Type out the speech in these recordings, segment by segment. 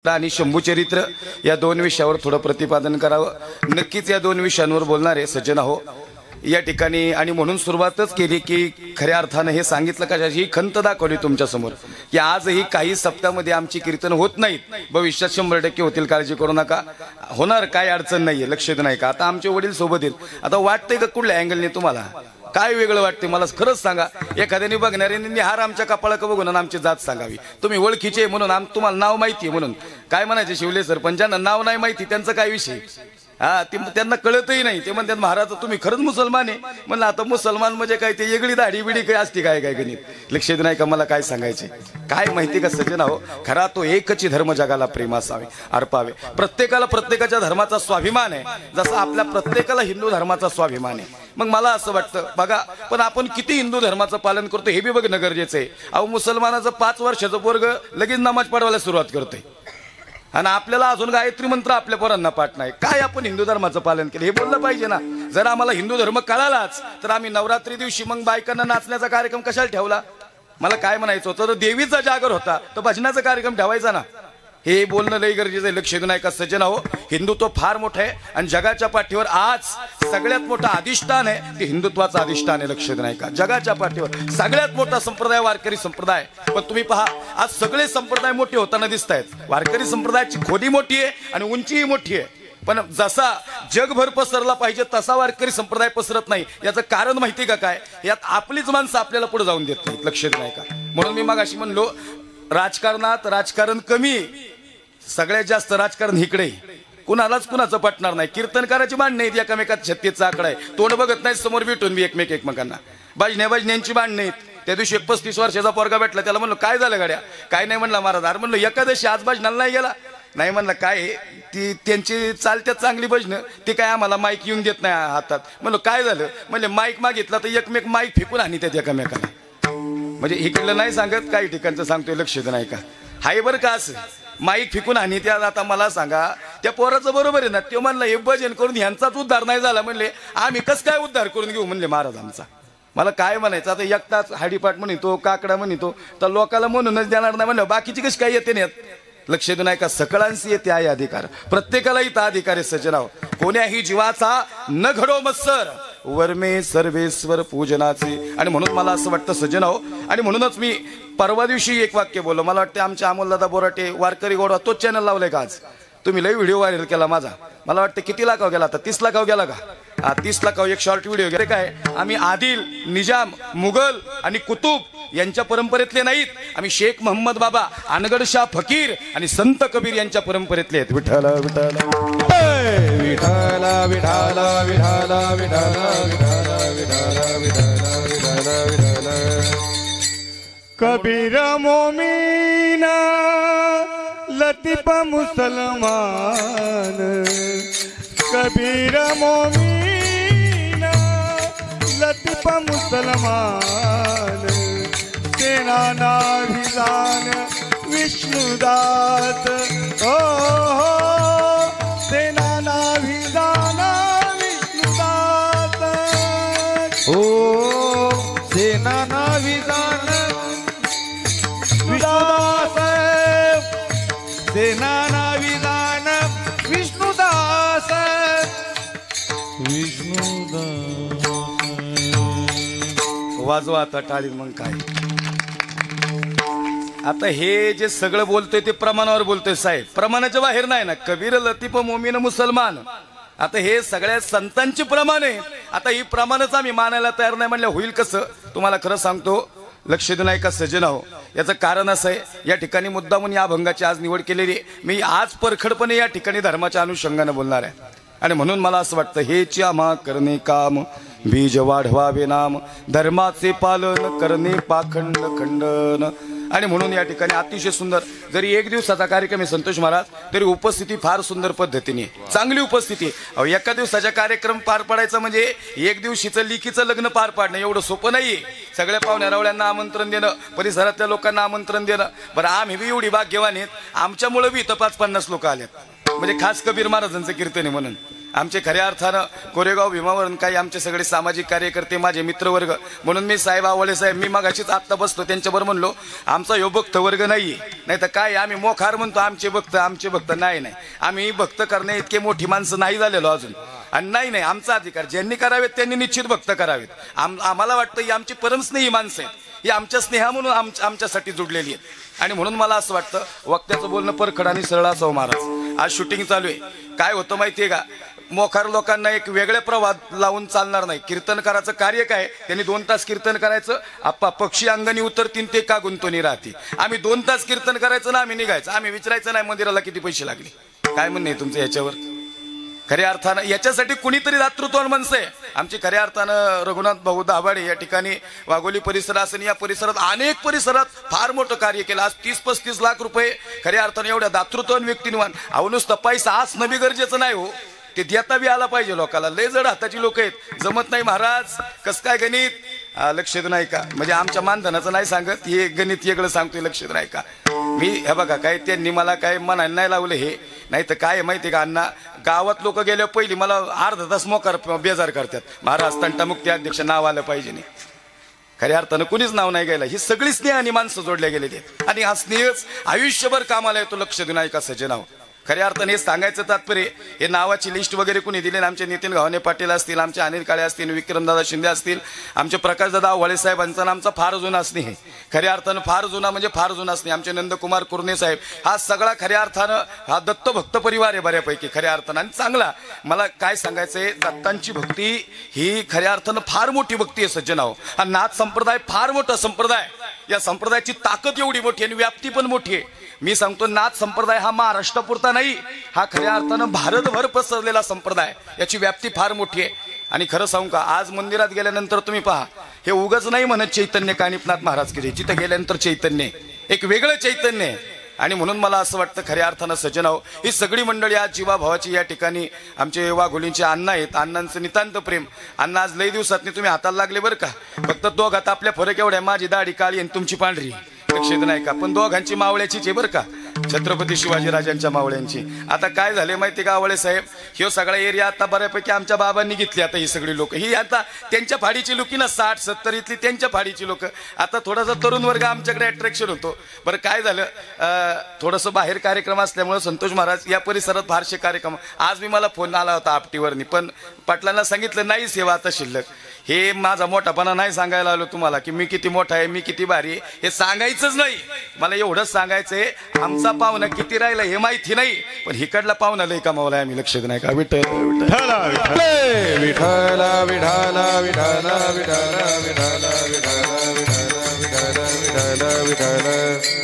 आणि शंभू चरित्र या दोन विषयावर थोडं प्रतिपादन करावं। नक्कीच या दोन विषयांवर बोलणार आहे सज्जन हो या ठिकाणी। आणि म्हणून सुरुवातच केली की खऱ्या अर्थाने हे सांगितलं कशाची खंत दाखवली तुमच्या समोर की आजही काही सप्ताहामध्ये आमची कीर्तन होत नाहीत, भविष्यात 100% होतील, काळजी करू नका, होणार, काय अडचण नाहीये, लक्ष नाही का। आता आमचे वडील सोबत आहेत, आता वाटतंय का कुठल्या अँगलने तुम्हाला काय वेगळं वाटते मला खरंच सांगा। एखाद्याने बघणाऱ्यांनी हार आमच्या कपाळाक बघून आमची जात सांगावी, तुम्ही ओळखीचे म्हणून तुम्हाला नाव माहिती आहे म्हणून काय म्हणायचे शिवले सरपंचांना नाव नाही माहिती त्यांचं काय विषय, हा त्यांना कळतही नाही। ते म्हणतात महाराज तुम्ही खरंच मुसलमान आहे, म्हणलं आता मुसलमान म्हणजे काय ते वेगळी दाढी बिडी काय असते काय काय गणित, लक्षात नाही का मला काय सांगायचे काय माहिती का सज्जन हो। खरा तो एकच धर्म जगाला प्रेम असावे अर्पावे, प्रत्येकाला प्रत्येकाच्या धर्माचा स्वाभिमान आहे जसा आपल्या प्रत्येकाला हिंदू धर्माचा स्वाभिमान आहे। मग मला असं वाटतं बघा पण आपण किती हिंदू धर्माचं पालन करतो हे बी बघणं गरजेचं आहे। अहो मुसलमानाचं 5 वर्षाचं पोरग लगेच नमाज पढवायला सुरुवात करतोय आणि आपल्याला अजून गायत्री मंत्र आपल्या पोरांना पाठ नाही, काय आपण हिंदू धर्माचं पालन केलं हे बोललं पाहिजे ना। जर आम्हाला हिंदू धर्म कळालाच तर आम्ही नवरात्री दिवशी मग बायकांना नाचण्याचा कार्यक्रम कशाला ठेवला, मला काय म्हणायचं होतं, तर देवीचा जागर होता तर भजनाचा कार्यक्रम ठेवायचा ना, हे बोलणं लई गरजेचं आहे। लक्ष देऊ नका सज्जन हो, हिंदुत्व फार मोठं आहे आणि जगाच्या पाठीवर आज सगळ्यात मोठं अधिष्ठान आहे ते हिंदुत्वाचं अधिष्ठान आहे। लक्ष देऊ नका, जगाच्या पाठीवर सगळ्यात मोठा संप्रदाय वारकरी संप्रदाय। पण तुम्ही पहा आज सगळे संप्रदाय मोठे होताना दिसत आहेत, वारकरी संप्रदायाची खोली मोठी आहे आणि उंचीही मोठी आहे, पण जसा जगभर पसरला पाहिजे तसा वारकरी संप्रदाय पसरत नाही। याचं कारण माहिती का काय, यात आपलीच माणसं आपल्याला पुढे जाऊन देत नाहीत, लक्ष देऊ नका। म्हणून मी मगाशी म्हणलो राजकारणात राजकारण कमी, सगळ्यात जास्त राजकारण इकडे, कुणालाच कुणाचं पटणार नाही। कीर्तनकाराची भांडणं आहेत, एकामेकात 36चा आकडा आहे, तोंड बघत नाही, समोर भेटून बी एकमेकांना बाजण्यांची भांडणं आहेत। त्या दिवशी 35 वर्षाचा पोरगा भेटला, त्याला म्हणलो काय झालं गाड्या, काय नाही म्हणला महाराज, अरे म्हणलो एकादशी आज भजनाला नाही गेला, नाही म्हणला काय ती त्यांची चालत्यात चांगली भजनं ती काय आम्हाला माईक येऊन देत नाही हातात, म्हणलो काय झालं, म्हणजे माईक मागितला तर एकमेक माईक फेकून आणि त्यात एकामेकाला, म्हणजे इकडलं नाही सांगत काही ठिकाणचं सांगतोय, लक्ष नाही का, हाय बरं का असं माईक फेकून आणि त्या। आता मला सांगा त्या पोराचं बरोबर आहे ना, तो म्हणला हे भजन करून ह्यांचाच उद्धार नाही झाला, म्हणले आम्ही कस काय उद्धार करून घेऊ म्हणले महाराज आमचा। मला काय म्हणायचं आता एकटाच हाडीपाठ म्हणतो काकडा म्हणतो तर लोकाला म्हणूनच देणार नाही म्हणलं, बाकीची कशी काय येते नाही, लक्ष देऊ नाही का, सकळांशी येते आहे अधिकार, प्रत्येकाला इथं अधिकार आहे सज्जनाव। कोण्याही जीवाचा न घडो मत्सर वर्मे सर्वेश्वर पूजनाचे। आणि म्हणून मला असं वाटतं सज्जनाव, आणि म्हणूनच मी परवा दिवशी एक वाक्य बोललो, मला वाटतं आमच्या अमोलदादा बोराटे वारकरी गोडवा तोच चॅनल लावलाय का आज, तुम्ही लई व्हिडिओ व्हायरल केला माझा, मला वाटतं किती लाखाव गेला आता, 30 लाखाव गेला का, 30 लाखाव एक शॉर्ट व्हिडिओ गेले। काय आम्ही आदिल निजाम मुघल आणि कुतुब यांच्या परंपरेतले नाहीत, आम्ही शेख मोहम्मद बाबा अनगड शाह फकीर आणि संत कबीर यांच्या परंपरेतले आहेत। विठ्ठल विठ्ठल विठ्ठल विठ्ठल विठ्ठल विठ्ठल कबीर मोमीन लतीफ मुसलमान, कबीर मोमीन लतीफ मुसलमान, सेना नाभिजान विष्णुदास, ओ सेना नाभिजान विष्णुदास, ओ सेना नाभिजान विष्णुदास, सेना नाभिजान विष्णुदास, विष्णुदास। वाजवा आता टाळी मग काय। आता हे जे सगळं बोलतोय ते प्रमाणावर बोलतोय साहेब, प्रमाणाच्या बाहेर नाही ना। कबीर लतीफ मोमीन मुसलमान, आता हे सगळ्या संतांची प्रमाण आहे, आता ही प्रमाणच आम्ही मानायला तयार नाही म्हणलं होईल कसं, तुम्हाला खरं सांगतो लक्ष देऊ नाही का सज्जन हो। याचं कारण असं आहे, या ठिकाणी मुद्दामून या अभंगाची आज निवड केलेली आहे, मी आज परखडपणे या ठिकाणी धर्माच्या अनुषंगाने बोलणार आहे। आणि म्हणून मला असं वाटतं हेची आम्हा करणे काम, बीज वाढवावे नाम, धर्माचे पालन करणे पाखंड खंडन। आणि म्हणून या ठिकाणी अतिशय सुंदर, जरी 1 दिवसाचा कार्यक्रम आहे संतोष महाराज, तरी उपस्थिती फार सुंदर पद्धतीने, चांगली उपस्थिती। अहो एका दिवसाचा कार्यक्रम पार पाडायचा म्हणजे 1 दिवशीचं लिखीचं लग्न पार पाडणं एवढं सोपं नाहीये। सगळ्या पाहुण्या रावळ्यांना आमंत्रण देणं, परिसरातल्या लोकांना आमंत्रण देणं, बरं आम्ही बी एवढी भाग्यवान आहेत, आमच्यामुळे बी इथं 50-50 लोक आलेत, म्हणजे खास कबीर महाराजांचं कीर्तन आहे म्हणून। आमचे खऱ्या अर्थानं कोरेगाव भीमावरून काही आमचे सगळे सामाजिक कार्यकर्ते माझे मित्रवर्ग म्हणून मी साहेब आवळे साहेब मी मगाशीच आत्ता बसतो त्यांच्याबरोबर म्हणलो आमचा यो भक्त वर्ग नाहीये नाही तर काय आम्ही मोखार म्हणतो आमचे भक्त नाही आम्ही भक्त करणे इतके मोठी माणसं नाही झालेलो अजून आणि नाही आमचा अधिकार ज्यांनी करावेत त्यांनी निश्चित भक्त करावेत आम्हाला वाटतं ही आमची परमस्नेही माणसं आहेत ही आमच्या स्नेहा म्हणून आमच्यासाठी जुडलेली आहेत आणि म्हणून मला असं वाटतं वक्त्याचं बोलणं परखड आणि सरळ असावं महाराज आज शूटिंग चालू आहे काय होतं माहितीये का मोखार लोकांना एक वेगळे प्रवाद लावून चालणार नाही कीर्तनकाराचं कार्य काय त्यांनी 2 तास कीर्तन करायचं आप्पा पक्षी अंगणी उतरतील ते का गुंतवणी राहतील आम्ही 2 तास कीर्तन करायचं ना आम्ही निघायचं आम्ही विचारायचं नाही मंदिराला किती पैसे लागले काय म्हणणे तुमचं याच्यावर खऱ्या अर्थानं याच्यासाठी कुणीतरी दातृत्व माणसं आहे आमची खऱ्या अर्थानं रघुनाथ भाऊ दाभाडे या ठिकाणी वाघोली परिसर असेल या परिसरात अनेक परिसरात फार मोठं कार्य केलं आज 30-35 लाख रुपये खऱ्या अर्थानं एवढ्या दातृत्वान व्यक्तींवान अहो नुसतं पैसा असणं बी गरजेचं नाही हो ते देता बी आला पाहिजे लोकांना लय जड हाताची लोक आहेत जमत नाही महाराज कस काय गणित लक्ष नाही का म्हणजे आमच्या मानधनाचं नाही सांगत हे गणित वेगळं सांगतोय लक्ष नाही का मी हे बघा काय त्यांनी मला काय म्हणायला नाही लावलं हे नाही तर काय माहिती का अण्णा गावात लोक गेल्या पहिली मला अर्धा तास मोकार बेजार करतात महाराज तंटामुक्ती अध्यक्ष नाव आलं पाहिजे नाही खऱ्या अर्थानं कुणीच नाव नाही गेलं ही सगळी स्नेह आणि माणसं जोडल्या गेलेली आहेत आणि हा स्नेहच आयुष्यभर कामाला येतो लक्ष देऊ का सज्जनाव खऱ्या अर्थाने हे सांगायचं तात्पर्य हे नावाची लिस्ट वगैरे कुणी दिली आमचे नितीन गावणे पाटील असतील आमचे अनिल काळे असतील विक्रमदादा शिंदे असतील आमचे प्रकाशदादा वळे साहेबांचा आमचा फार जुना स्नेह खऱ्या अर्थानं फार जुना म्हणजे फार जुना स्नेह आमचे नंदकुमार कुर्णे साहेब हा सगळा खऱ्या अर्थानं हा दत्त भक्त परिवार आहे बऱ्यापैकी खऱ्या अर्थानं आणि चांगला मला काय सांगायचंय दत्तांची भक्ती ही खऱ्या अर्थानं फार मोठी भक्ती आहे सज्जनाव हा नाथ संप्रदाय फार मोठा संप्रदाय या संप्रदायाची ताकद एवढी मोठी आणि व्याप्ती पण मोठी आहे मी सांगतो नाथ संप्रदाय हा महाराष्ट्रापुरता नाही हा खऱ्या अर्थानं भारतभर पसरलेला संप्रदाय याची व्याप्ती फार मोठी आहे आणि खरं सांगू का आज मंदिरात गेल्यानंतर तुम्ही पहा हे उगाच नाही म्हणत चैतन्य कानिपनाथ महाराज की जिथं गेल्यानंतर चैतन्य एक वेगळं चैतन्य आहे आणि म्हणून मला असं वाटतं खऱ्या अर्थानं सज्जनाव ही सगळी मंडळी आज जीवाभावाची या ठिकाणी आमचे वाघोलींचे अण्णा आहेत अण्णांचं नितांत प्रेम अण्णा आज लई दिवसातनी तुम्ही हाताला लागले बरं का फक्त दोघात आपल्या फरक एवढ्या माझी दाढी काळी आणि तुमची पांढरी लक्षात नाही का पण दोघांची मावळ्याचीच आहे बरं का छत्रपती शिवाजीराजांच्या मावळ्यांची आता काय झाले माहिती का आवळे साहेब ह्यो सगळा एरिया आता बऱ्यापैकी आमच्या बाबांनी घेतली आता ही सगळी लोक ही आता त्यांच्या फाडीची लोक ना 60-70 इथली त्यांच्या फाडीची लोक आता थोडासा तरुण वर्ग आमच्याकडे अट्रॅक्शन होतो बरं काय झालं थोडंसं बाहेर कार्यक्रम असल्यामुळे संतोष महाराज या परिसरात फारसे कार्यक्रम आज मी मला फोन आला होता आपटीवरनी पण पाटलांना सांगितलं नाही सेवा आता शिल्लक हे माझा मोठापणा नाही सांगायला आलो तुम्हाला की मी किती मोठा आहे मी किती भारी आहे हे सांगायचंच नाही मला एवढंच सांगायचंय आमचा पाहुणा किती राहिला हे माहिती नाही पण हिकडला पाहुणा लय कमावलाय आम्ही लक्षात नाही का विठ्ठल विठ्ठल विठ्ठल विठ्ठल विठ्ठल विठ्ठल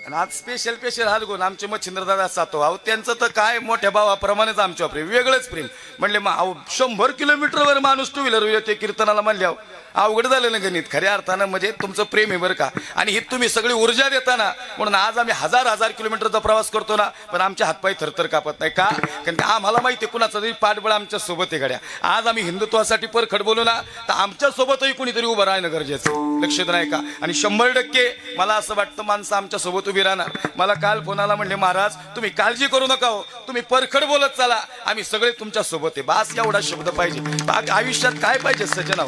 आणि आज स्पेशल हालगुण आमचे मच्छिंद्रदादा सातो अहो त्यांचं तर काय मोठ्या भावाप्रमाणेच आमच्या प्रेम वेगळंच प्रेम म्हणले मग 100 किलोमीटरवर माणूस 2 व्हीलर ते कीर्तनाला म्हणल्या अवघड झालं ना गणित खऱ्या अर्थानं म्हणजे तुमचं प्रेम आहे बरं का आणि ही तुम्ही सगळी ऊर्जा देताना म्हणून आज आम्ही हजार किलोमीटरचा प्रवास करतो ना पण आमचे हातपाय थरथर कापत नाही का कारण आम्हाला माहिती आहे कुणाचं तरी पाठबळ आमच्या सोबत आहे गड्या आज आम्ही हिंदुत्वासाठी परखड बोलू ना तर आमच्या सोबतही कुणीतरी उभं राहणं गरजेचं लक्षात नाही का आणि 100% मला असं वाटतं माणसं आमच्या सोबत उभी राहणार मला काल फोनाला म्हणले महाराज तुम्ही काळजी करू नका हो तुम्ही परखड बोलत चला आम्ही सगळे तुमच्या सोबत आहे बास एवढा शब्द पाहिजे बाकी आयुष्यात काय पाहिजे सज्जनाव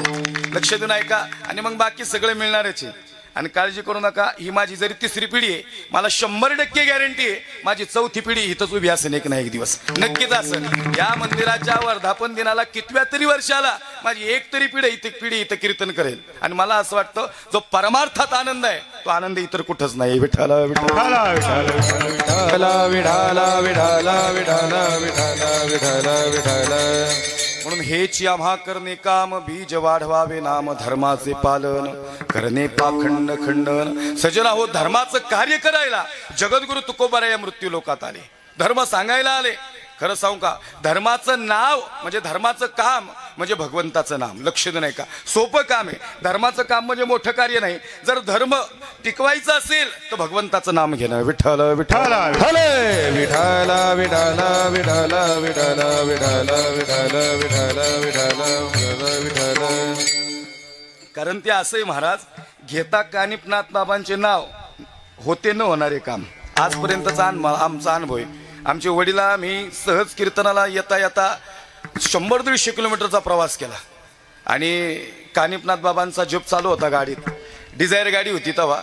लक्ष देऊन ऐका आणि मग बाकी सगळे मिळणारच आहे आणि काळजी करू नका ही माझी जरी 3री पिढी आहे मला 100% गॅरंटी आहे माझी 4थी पिढी इथंच उभी असेल एक ना एक दिवस नक्कीच असेल या मंदिराच्या वर्धापन दिनाला कितव्या तरी वर्षाला माझी एक तरी पिढी इथं कीर्तन करेल आणि मला असं वाटतं जो परमार्थात आनंद आहे तो आनंद इतर कुठंच नाही विठ्ठल विठ्ठल म्हणून हेच आम्हा करणे काम बीज वाढवावे नाम धर्माचे पालन करणे पाखंड खंडन सजना हो धर्माचं कार्य करायला जगद्गुरु तुकोबाराया मृत्यू लोकात आले धर्म सांगायला आले खरं सांगू का धर्माचं नाव म्हणजे धर्माचं काम म्हणजे भगवंताचं नाम लक्ष नाही का सोपं काम आहे धर्माचं काम म्हणजे मोठं कार्य नाही जर धर्म टिकवायचा असेल तर भगवंताचं नाम घेणं विठ्ठल विठ्ठल विठ्ठल विठ्ठल विठ्ठल विठ्ठल विठ्ठल विठ्ठल विठ्ठल विठ्ठल कारण ते असंही महाराज घेता कानिपनाथ बाबांचे नाव होते न होणारे काम आजपर्यंतचा आमचा अनुभव आहे आमचे वडिला मी सहज कीर्तनाला येता 100-150 किलोमीटरचा प्रवास केला आणि कानिपनाथ बाबांचा जप चालू होता गाडीत. डिझायर गाडी होती तेव्हा.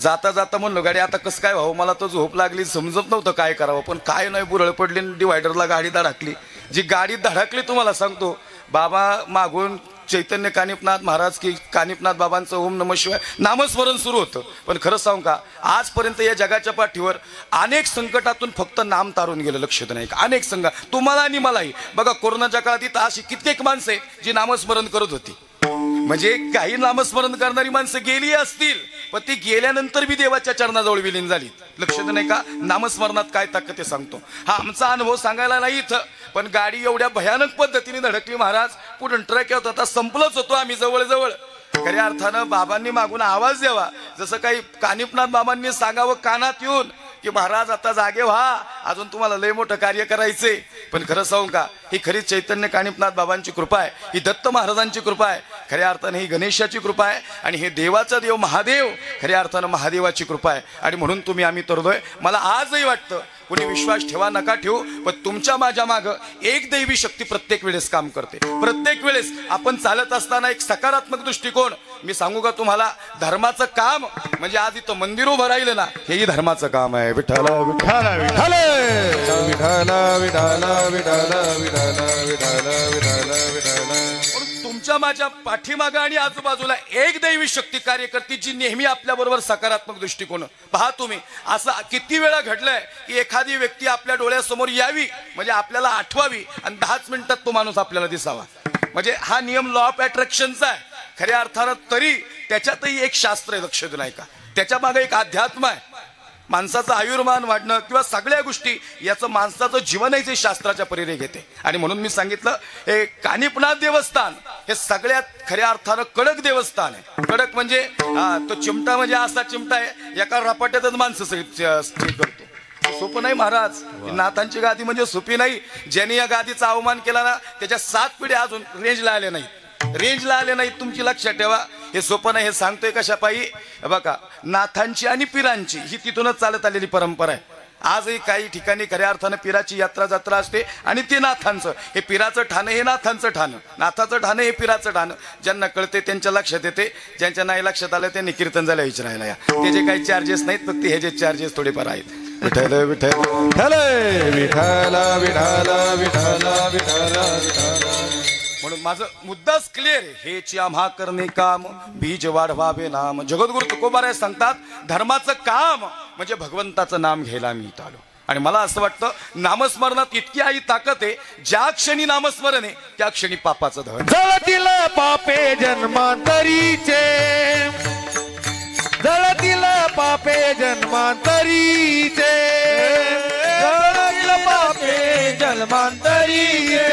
जाता जाता म्हणलो गाडी आता कसं काय व्हावं, मला तर झोप लागली, समजत नव्हतं काय करावं. पण काय नाही, बुरळ पडली, डिवायडरला गाडी धडकली. जी गाडी धडकली तुम्हाला सांगतो, बाबा मागून चैतन्य कानिपनाथ महाराज की कानिपनाथ बाबांचं ओम नमः शिवाय नामस्मरण सुरू होतं. पण खरं सांगू का, आजपर्यंत या जगाच्या पाठीवर अनेक संकटातून फक्त नाम तारून गेलं. लक्षात नाही का, अनेक संकट तुम्हाला आणि मलाही. बघा कोरोनाच्या काळात इथं अशी कित्येक माणसं आहेत जी नामस्मरण करत होती. म्हणजे काही नामस्मरण करणारी माणसं गेली असतील, पण ती गेल्यानंतर बी देवाच्या चरणाजवळ विलीन झाली. लक्षात नाही का, नामस्मरणात काय ताकद ते सांगतो. हा आमचा अनुभव सांगायला नाही इथं, पण गाडी एवढ्या भयानक पद्धतीने धडकली महाराज. पुढून ट्रक येत होता, संपलंच होतो आम्ही जवळजवळ. खऱ्या अर्थानं बाबांनी मागून आवाज द्यावा, जसं काही कानिपनाथ बाबांनी सांगावं कानात येऊन की महाराज आता जागे व्हा, अजून तुम्हाला लय मोठं कार्य करायचंय. पण खरं सांगू का, ही खरी चैतन्य कानिपनाथ बाबांची कृपा आहे, ही दत्त महाराजांची कृपा आहे, खऱ्या अर्थानं ही गणेशाची कृपा आहे, आणि हे देवाचा देव महादेव खऱ्या अर्थानं महादेवाची कृपा आहे. आणि म्हणून तुम्ही आम्ही तरतोय. मला आजही वाटतं, कुणी विश्वास ठेवा नका ठेवू, पण तुमच्या माझ्या मागं एक दैवी शक्ती प्रत्येक वेळेस काम करते. प्रत्येक वेळेस आपण चालत असताना एक सकारात्मक दृष्टिकोन. मी सांगू का तुम्हाला, धर्माचं काम म्हणजे आज इथं मंदिर उभं राहिलं ना, हेही धर्माचं काम आहे. विठ्ठल विठ्ठल विठ्ठल विठाला विठाला विठाला विठाला विठाला विठाला विठाला. तुमच्या माझ्या पाठीमागं आणि आजूबाजूला एक दैवी शक्ती कार्य करते, जी नेहमी आपल्या बरोबर सकारात्मक दृष्टिकोन. पहा तुम्ही, असं किती वेळा घडलंय की एखादी व्यक्ती आपल्या डोळ्यासमोर यावी, म्हणजे आपल्याला आठवावी, आणि 10च मिनिटात तो माणूस आपल्याला दिसावा. म्हणजे हा नियम लॉ ऑफ अट्रॅक्शनचा आहे खऱ्या अर्थानं. तरी त्याच्यातही एक शास्त्र आहे, लक्ष नाही का, त्याच्या मागे एक अध्यात्म आहे. माणसाचं आयुर्मान वाढणं किंवा सगळ्या गोष्टी याचं माणसाचं जीवनही ते शास्त्राच्या परीने घेते. आणि म्हणून मी सांगितलं, हे कानिपनाथ देवस्थान हे सगळ्यात खऱ्या अर्थानं कडक देवस्थान आहे. कडक म्हणजे तो चिमटा म्हणजे असा चिमटा आहे, एका रपाट्यातच माणसं करतो. सोपं नाही महाराज. नाथांची गादी म्हणजे सोपी नाही. ज्यांनी या गादीचा अवमान केला ना, त्याच्या 7 पिढ्या अजून रेंजला आले नाहीत. रेंजला आले नाहीत, तुमची लक्षात ठेवा. हे सोपं नाही. हे सांगतोय कशा पायी, बघा नाथांची आणि पिरांची ही तिथूनच चालत आलेली परंपरा आहे. आजही काही ठिकाणी खऱ्या अर्थानं पिराची यात्रा जत्रा असते, आणि ते नाथांचं. हे पिराचं ठाणं हे नाथांचं ठाणं, नाथाचं ठाणं हे पिराचं ठाणं. ज्यांना कळते त्यांच्या लक्षात येते, ज्यांच्या नाही लक्षात आलं त्यांनी कीर्तन झालं विचारायला या. त्याचे काही चार्जेस नाहीत, फक्त हे जे चार्जेस थोडेफार आहेत. विठ्ठल विठ्ठल विठाला विठाला विठाला विठाला विठाला. म्हणून माझं मुद्दाच क्लिअर आहे. हेची आम्हा करणे काम, बीज वाढवावे नाम. जगद्गुरु तुकोबाराय सांगतात, धर्माचं काम म्हणजे भगवंताचं नाम घ्यायला मी इथं आलो. आणि मला असं वाटतं, नामस्मरणात इतकी आई ताकद आहे, ज्या क्षणी नामस्मरण आहे त्या क्षणी पापाचं धन जळतील पापे जन्मांतरीचे, जळतील पापे जन्मांतरीचे, जळतील पापे जन्मांतरीचे.